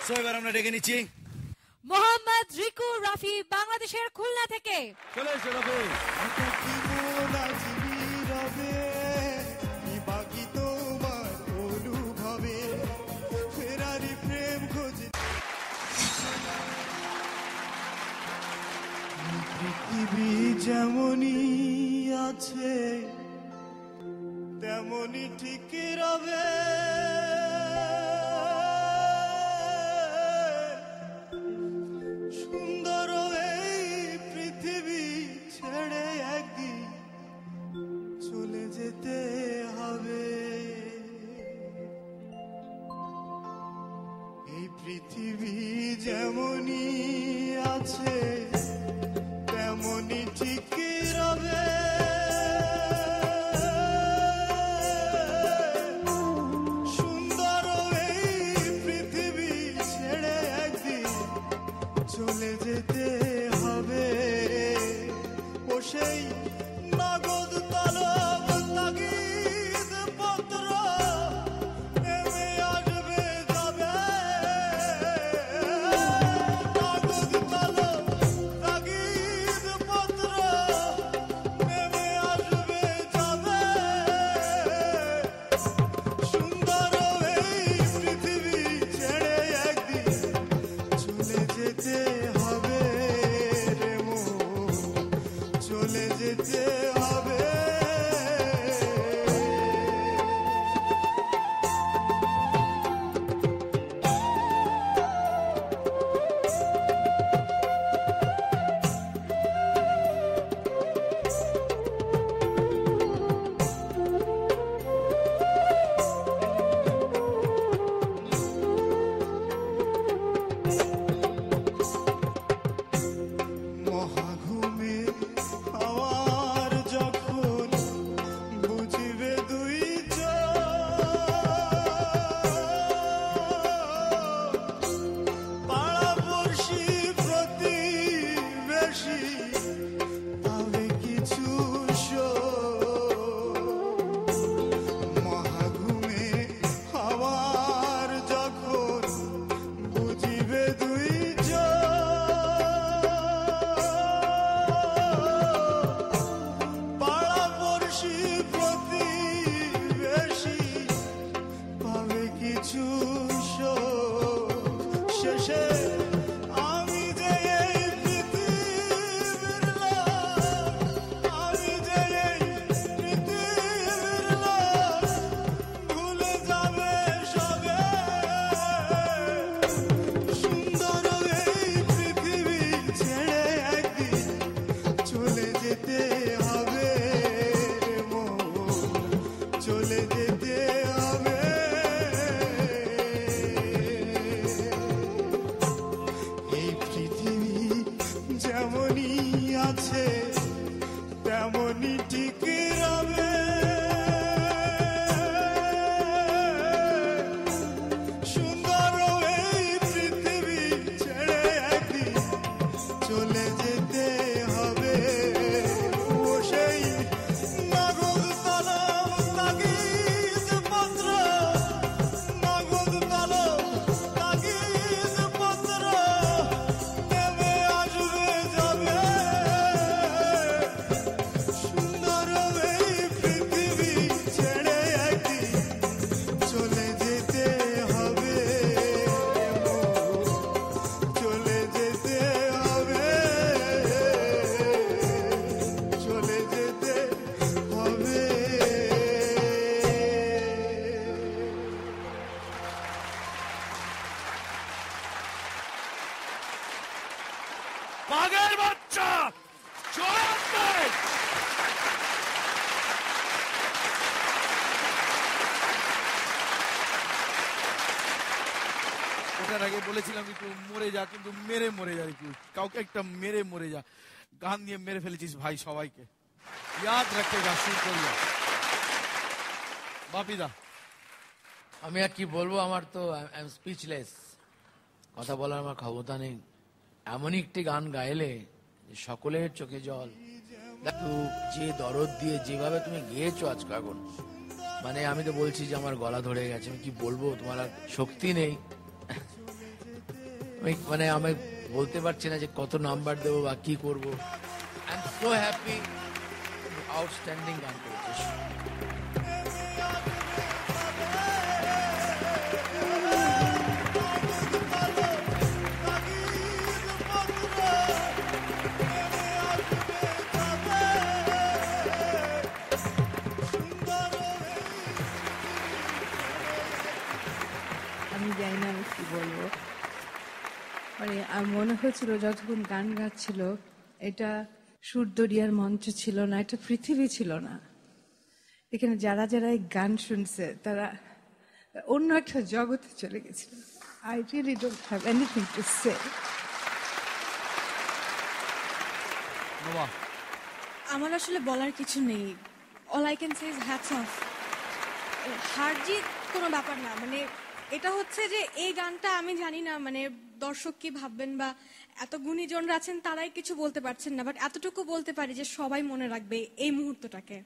So এবার আমরা ডেকে নিচ্ছি মোহাম্মদ রিকু রাফি, বাংলাদেশের খুলনা থেকে। চলে এসো রাফি। পৃথিবী যেমনই আছে তেমনই ঠিক রবে, সুন্দর এই পৃথিবী ছেড়ে একদিন চলে যেতে হবে। এই পৃথিবী যেমনই আছে তেমনই ঠিক রবে, সুন্দর এই পৃথিবী ছেড়ে একদিন চলে যেতে হবে। ও সেই নগদ তলব তাগিদ পত্র নেমে আসবে যাবে, নগদ তলব তাগিদ পত্র নেমে আসবে যাবে, সুন্দর এই পৃথিবী ছেড়ে একদিন চলে যেতে হবে রে মন, চলে যেতে হবে। মহাঘুমে হাওয়ার যখন বুঝিবে দুই পাড়াপড়শি প্রতিবেশী তবে কিছু মহাঘুমে হাওয়ার যখন বুঝিবে দুই পাড়াপড়শি প্রতিবেশী পাবে কিছু শেষে আমি যে এই পৃথিবীর লোক, আমি যে এই পৃথিবীর লোক, ভুলে যাবে সবে, সুন্দর এই পৃথিবী ছেড়ে একদিন চলে যেতে হবে রে মন, চলে যেতে হবে। এই পৃথিবী যেমনই আছে তেমনই ঠিক রবে, সুন্দর এই পৃথিবী ছেড়ে একদিন চলে যেতে হবে। ও সেই নগদ তলব তাগিদ পত্র, নগদ তলব তাগিদ পত্র নেমে আসবে যাবে, সুন্দর এই পৃথিবী ছেড়ে একদিন চলে যেতে হবে, চলে যেতে হবে, চলে যেতে হবে। বাঘের বাচ্চা চলে আসবে। ওটার আগে বলেছিলাম একটু মরে যা, কিন্তু মেরে মরে যা, একটু কাউকে একটা মেরে মরে যা। গান দিয়ে মেরে ফেলেছিস ভাই সবাইকে, ইয়াদ রাখতে গা শুরু করিয়া। বাপিদা, আমি আর কি বলবো, আমার তো স্পিচলেস, কথা বলার আমার ক্ষমতা নেই। এমনই একটি গান গাইলে যে সকলের চোখে জল। দেখো যে দরদ দিয়ে যেভাবে তুমি গেয়েছো আজকে, এখন মানে আমি তো বলছি যে আমার গলা ধরে গেছে, আমি কি বলবো, তোমার আর শক্তি নেই। মানে আমি বলতে পারছি না যে কত নাম্বার দেবো বা কি করবো। I am so happy, outstanding গান করেছিস। আমি জানি না আমি কি বলবো, মানে আমার মনে হয়েছিল যতক্ষণ গান গাচ্ছিল এটা সুরদরিয়ার মঞ্চ ছিল না, এটা পৃথিবী ছিল না। এখানে যারা যারা এই গান শুনছে তারা অন্য একটা জগতে চলে গেছিল। I really don't have anything to say. আমার আসলে বলার কিছু নেই। All I can say is hats off. হার জিত কোনো ব্যাপার না, মানে এটা হচ্ছে যে এই গানটা আমি জানি না মানে দর্শক কি ভাববেন বা এত গুণীজনরা আছেন তারাই কিছু বলতে পারছেন না, বাট এতটুকু বলতে পারি যে সবাই মনে রাখবে এই মুহূর্তটাকে।